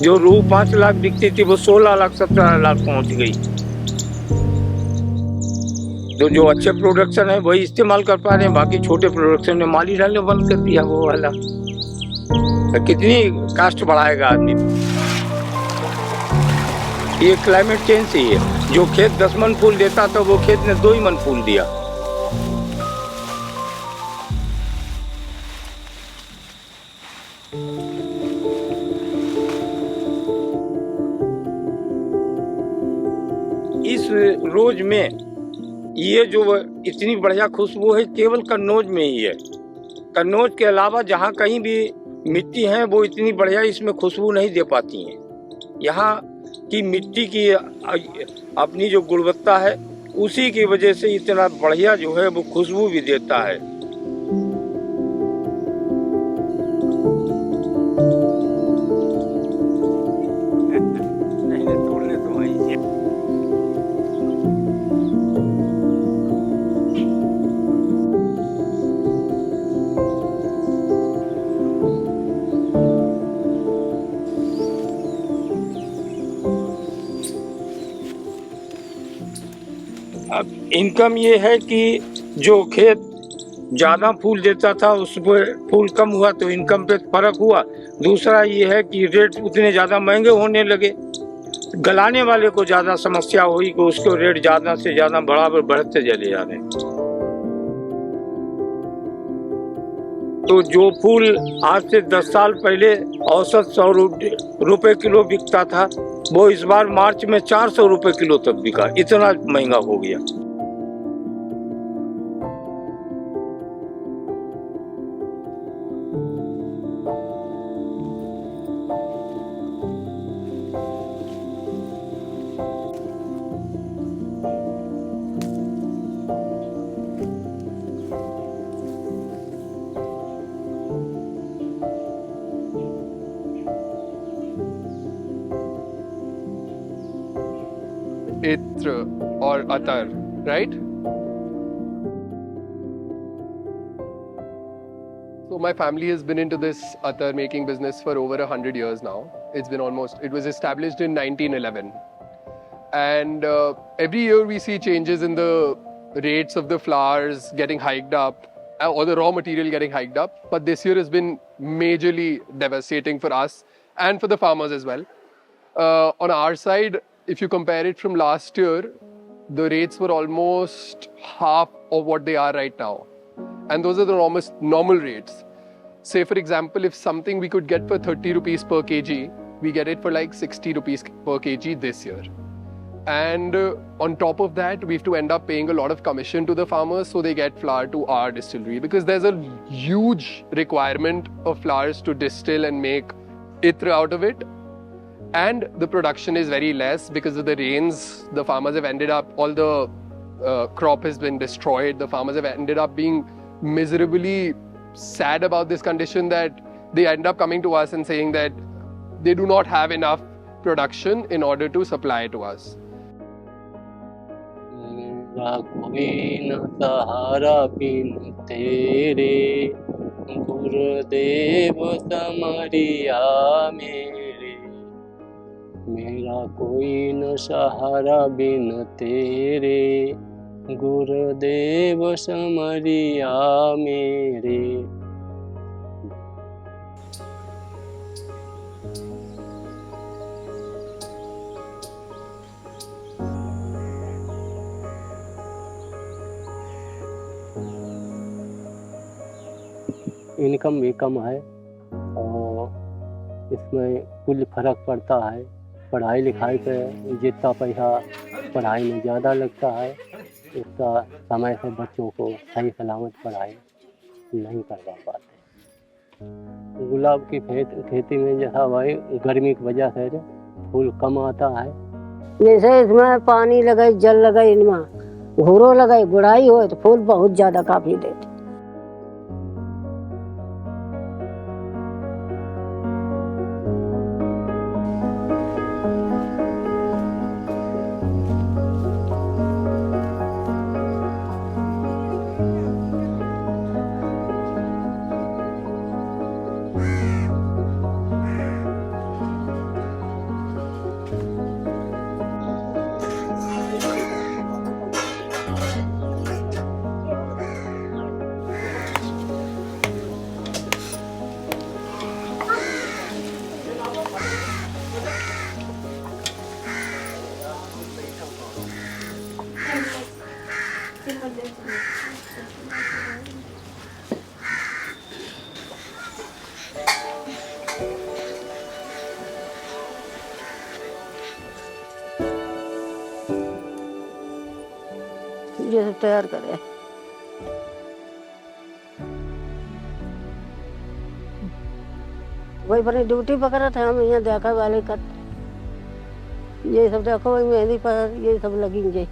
जो रूह 5 लाख बिकती थी वो 16 लाख 17 लाख पहुंच गई। तो जो अच्छे प्रोडक्शन है वही इस्तेमाल कर पा रहे हैं, बाकी छोटे प्रोडक्शन में माल ही डालने बंद कर दिया वो वाला। तो कितनी कास्ट बढ़ाएगा आदमी। ये क्लाइमेट चेंज से ही है। जो खेत 10 मन फूल देता था वो खेत ने 2 ही मन फूल दिया। इस रोज में ये जो इतनी बढ़िया खुशबू है केवल कन्नौज में ही है। कन्नौज के अलावा जहाँ कहीं भी मिट्टी है वो इतनी बढ़िया इसमें खुशबू नहीं दे पाती हैं। यहाँ की मिट्टी की अपनी जो गुणवत्ता है उसी की वजह से इतना बढ़िया जो है वो खुशबू भी देता है। नहीं तोड़ने तो वही है। अब इनकम ये है कि जो खेत ज्यादा फूल देता था उसमें फूल कम हुआ तो इनकम पे फर्क हुआ। दूसरा ये है कि रेट उतने ज्यादा महंगे होने लगे, गलाने वाले को ज्यादा समस्या हुई कि उसको रेट ज्यादा से ज्यादा बराबर बढ़ते चले जा रहे हैं। तो जो फूल आज से 10 साल पहले औसत 100 रुपए किलो बिकता था वो इस बार मार्च में 400 रुपए किलो तक बिका। इतना महंगा हो गया। Itra or Atar, right? So my family has been into this Atar making business for over 100 years now. It was established in 1911. And every year we see changes in the rates of the flowers getting hiked up or the raw material getting hiked up. But this year has been majorly devastating for us and for the farmers as well. On our side, if you compare it from last year, the rates were almost half of what they are right now. And those are the normal rates. Say, for example, if something we could get for 30 rupees per kg, we get it for like 60 rupees per kg this year. And on top of that, we have to end up paying a lot of commission to the farmers so they get flour to our distillery, because there's a huge requirement of flours to distill and make itra out of it. And the production is very less because of the rains. The farmers have ended up, all the crop has been destroyed. The farmers have ended up being miserably sad about this condition, that they end up coming to us and saying that they do not have enough production in order to supply to us. कोई न सहारा बिन तेरे, गुरुदेव समरिया मेरे। मेरा कोई न सहारा बिन तेरे, गुरुदेव समरिया मेरे। Income भी कम है और इसमें कुल फर्क पड़ता है। पढ़ाई लिखाई पे जितना पैसा पढ़ाई में ज़्यादा लगता है, उसका समय से बच्चों को सही सलामत पढ़ाई नहीं करवा पाते। गुलाब की खेती में जैसा भाई गर्मी की वजह से फूल कम आता है। जैसे इसमें पानी लगे, जल लगे, इनमें घूरो लगे, गुड़ाई हो तो फूल बहुत ज़्यादा काफ़ी देते। ये सब तैयार करे। वही अपनी ड्यूटी पकड़ा था, हम यहाँ देखा वाले का ये सब देखो, वही मेहंदी पर ये सब लगेंगे।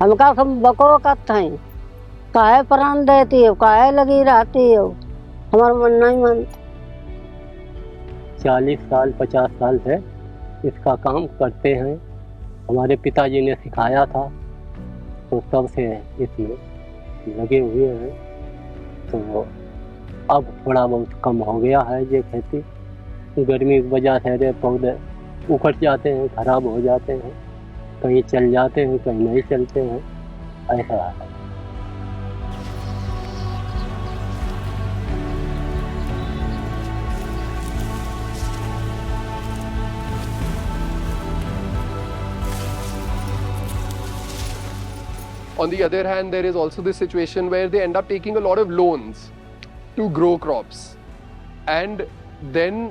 हमका सब बको करते हैं, काहे प्राण देती हो, काहे लगी रहती हो, हमारा मन नहीं मानता। 40 साल 50 साल से इसका काम करते हैं। हमारे पिताजी ने सिखाया था, तो तब से इसमें लगे हुए हैं। तो अब थोड़ा बहुत कम हो गया है ये खेती। गर्मी की वजह से पौधे उखड़ जाते हैं, खराब हो जाते हैं, कहीं चल जाते हैं, कहीं नहीं चलते हैं, ऐसा है। On the other hand, there is also this situation where they end up taking a lot of loans to grow crops, and then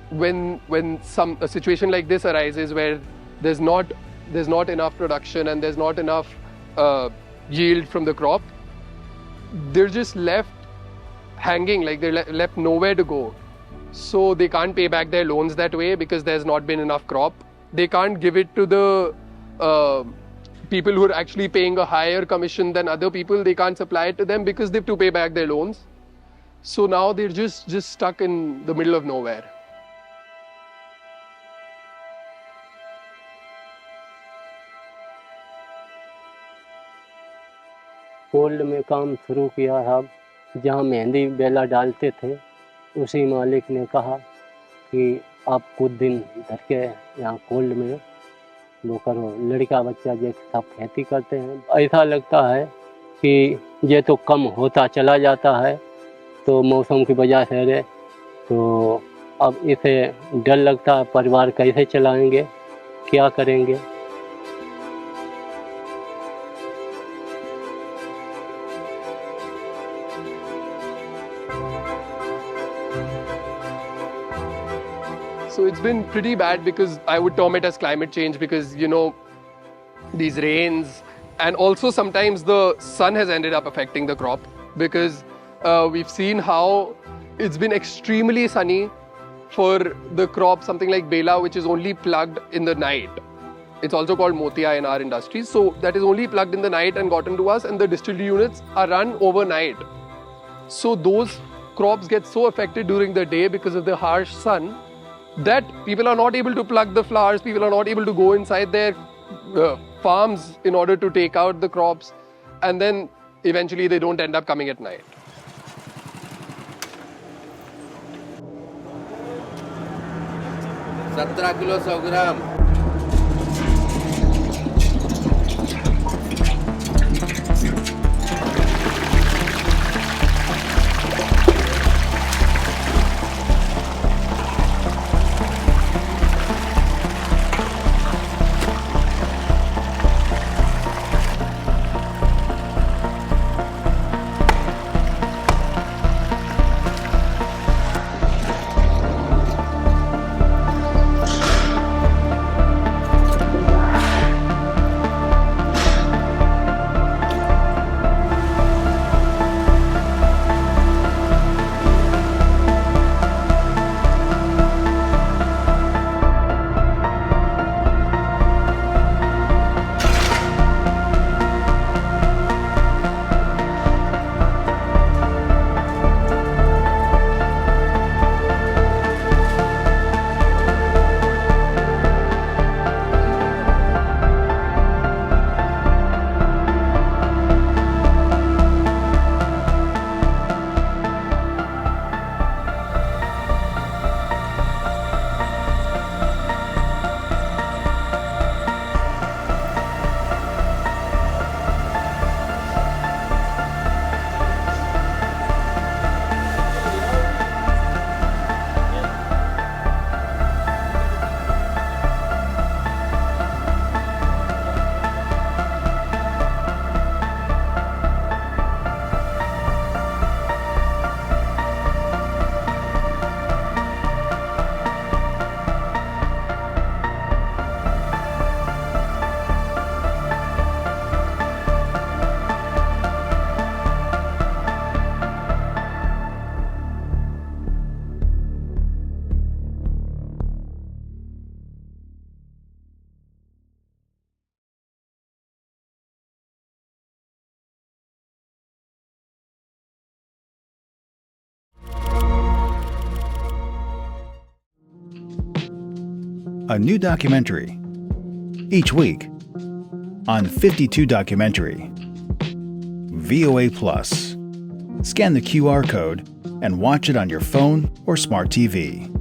when a situation like this arises where there's not enough production and there's not enough yield from the crop, they're just left hanging, like they're left nowhere to go. So they can't pay back their loans that way because there's not been enough crop. They can't give it to the people who are actually paying a higher commission than other people. They can't supply it to them because they have to pay back their loans. So now they're just stuck in the middle of nowhere. Cold में काम शुरू किया था, जहाँ मेहंदी बेला डालते थे, उसी मालिक ने कहा कि आप कुछ दिन धर के यहाँ कोल्ड में वो करो, लड़का बच्चा जैसे सब खेती करते हैं। ऐसा लगता है कि ये तो कम होता चला जाता है, तो मौसम की वजह से तो अब इसे डर लगता है, परिवार कैसे चलाएंगे, क्या करेंगे। So it's been pretty bad, because I would term it as climate change, because these rains, and also sometimes the sun has ended up affecting the crop, because we've seen how it's been extremely sunny for the crop, something like bela, which is only plugged in the night. It's also called motia in our industry. So that is only plugged in the night and gotten to us, and the distillery units are run overnight. So those crops get so affected during the day because of the harsh sun that people are not able to pluck the flowers, people are not able to go inside their farms in order to take out the crops, and then eventually they don't end up coming at night. $17 kilo 100 gram. a new documentary. Each week on 52 Documentary. VOA Plus. Scan the QR code and watch it on your phone or smart TV.